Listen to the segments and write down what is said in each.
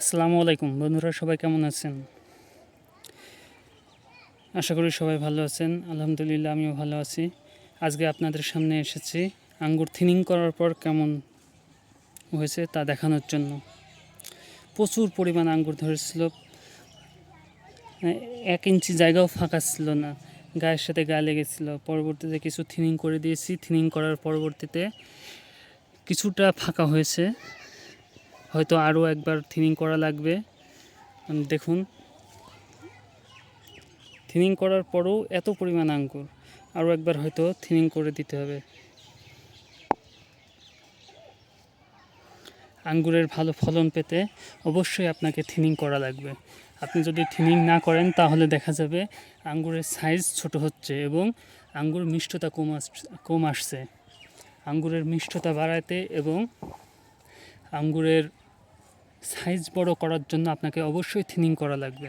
আসসালামু আলাইকুম বন্ধুরা, সবাই কেমন আছেন? আশা করি সবাই ভালো আছেন। আলহামদুলিল্লাহ, আমিও ভালো আছি। আজকে আপনাদের সামনে এসেছি আঙ্গুর থিনিং করার পর কেমন হয়েছে তা দেখানোর জন্য। প্রচুর পরিমাণ আঙ্গুর ধরেছিল, 1 ইঞ্চি জায়গাও ফাঁকা ছিল না, গায়ের সাথে গায়ে লেগেছিল। পরবর্তীতে কিছু থিনিং করে দিয়েছি। থিনিং করার পরবর্তীতে কিছুটা ফাঁকা হয়েছে, হয়তো আরও একবার থিনিং করা লাগবে। দেখুন, থিনিং করার পরেও এত পরিমাণ আঙ্গুর, আরও একবার হয়তো থিনিং করে দিতে হবে। আঙ্গুরের ভালো ফলন পেতে অবশ্যই আপনাকে থিনিং করা লাগবে। আপনি যদি থিনিং না করেন তাহলে দেখা যাবে আঙ্গুরের সাইজ ছোট হচ্ছে এবং আঙ্গুর মিষ্টতা কম আসছে। আঙ্গুরের মিষ্টতা বাড়াতে এবং আঙ্গুরের সাইজ বড় করার জন্য আপনাকে অবশ্যই থিনিং করা লাগবে।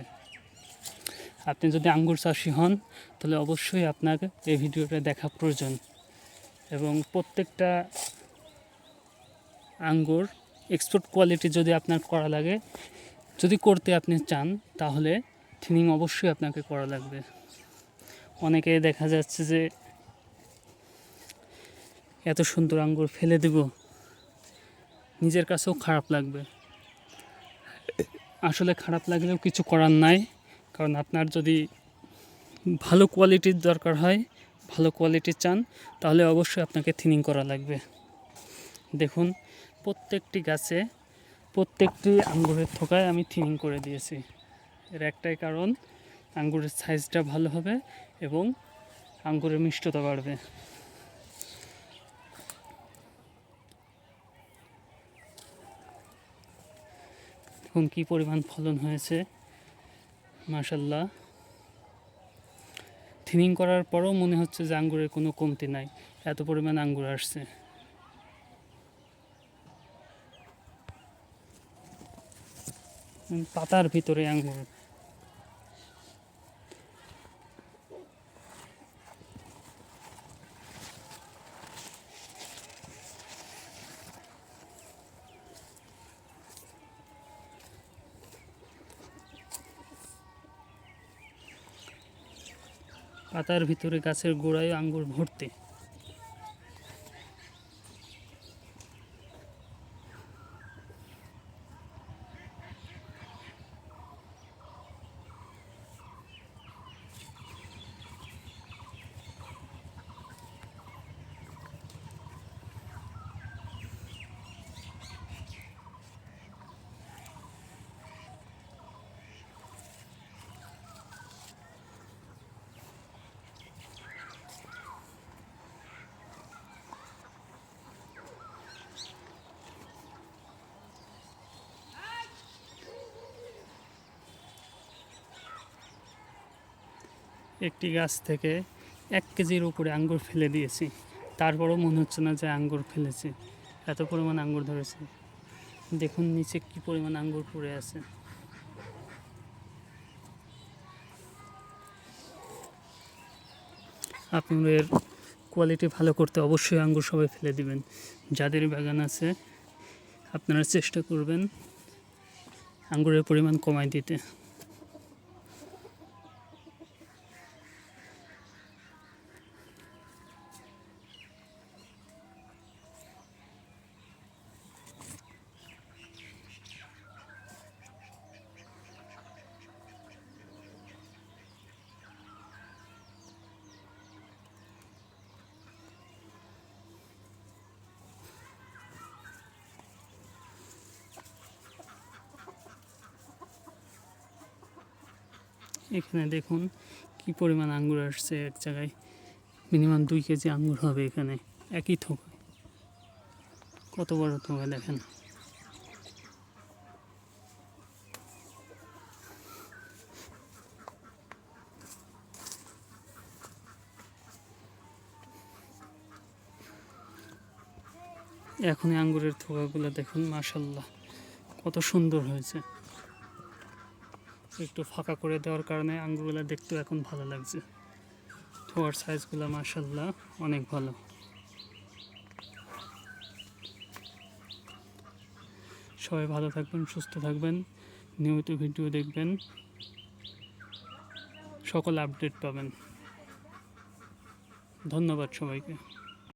আপনি যদি আঙ্গুর চাষি হন তাহলে অবশ্যই আপনাকে এই ভিডিওটা দেখা প্রয়োজন। এবং প্রত্যেকটা আঙ্গুর এক্সপোর্ট কোয়ালিটি যদি আপনার করা লাগে, যদি করতে আপনি চান, তাহলে থিনিং অবশ্যই আপনাকে করা লাগবে। অনেকে দেখা যাচ্ছে যে এত সুন্দর আঙ্গুর ফেলে দেব, নিজের কাছেও খারাপ লাগবে। আসলে খারাপ লাগলেও কিছু করার নাই, কারণ আপনার যদি ভালো কোয়ালিটির দরকার হয়, ভালো কোয়ালিটি চান, তাহলে অবশ্যই আপনাকে থিনিং করা লাগবে। দেখুন, প্রত্যেকটি গাছে, প্রত্যেকটি আঙ্গুরের থোকায় আমি থিনিং করে দিয়েছি। এর একটাই কারণ, আঙ্গুরের সাইজটা ভালো হবে এবং আঙ্গুরের মিষ্টতা বাড়বে। দেখুন কী পরিমাণ ফলন হয়েছে, মাশাল্লাহ। থিনিং করার পরও মনে হচ্ছে যে আঙ্গুরের কোনো কমতি নাই, এত পরিমাণ আঙ্গুর আসছে। পাতার ভিতরে আঙ্গুর। পাতার ভিতরে গাছের গোড়ায় আঙ্গুর ভর্তি। একটি গাছ থেকে 1 কেজির উপরে আঙ্গুর ফেলে দিয়েছি, তারপরও মনে হচ্ছে না যে আঙ্গুর ফেলেছি, এত পরিমাণ আঙ্গুর ধরেছে। দেখুন নিচে কি পরিমাণ আঙ্গুর পড়ে আছে। আপনাদের কোয়ালিটি ভালো করতে অবশ্যই আঙ্গুর সবাই ফেলে দিবেন। যাদের বাগান আছে আপনারা চেষ্টা করবেন আঙ্গুরের পরিমাণ কমায় দিতে। এখানে দেখুন কি পরিমাণ আঙ্গুর আসছে, এক জায়গায় মিনিমাম 2 কেজি আঙ্গুর হবে এখানে, একই থোকায়। কত বড় থোকা দেখেন। এখনই আঙ্গুরের থোকাগুলো দেখুন, মাশাল্লাহ কত সুন্দর হয়েছে। একটু ফাঁকা করে দেওয়ার কারণে আঙ্গুরগুলো দেখতেও এখন ভালো লাগছে। থোয়ার সাইজগুলো মাশাল্লাহ অনেক ভালো। সবাই ভালো থাকবেন, সুস্থ থাকবেন, নিয়মিত ভিডিও দেখবেন, সকল আপডেট পাবেন। ধন্যবাদ সবাইকে।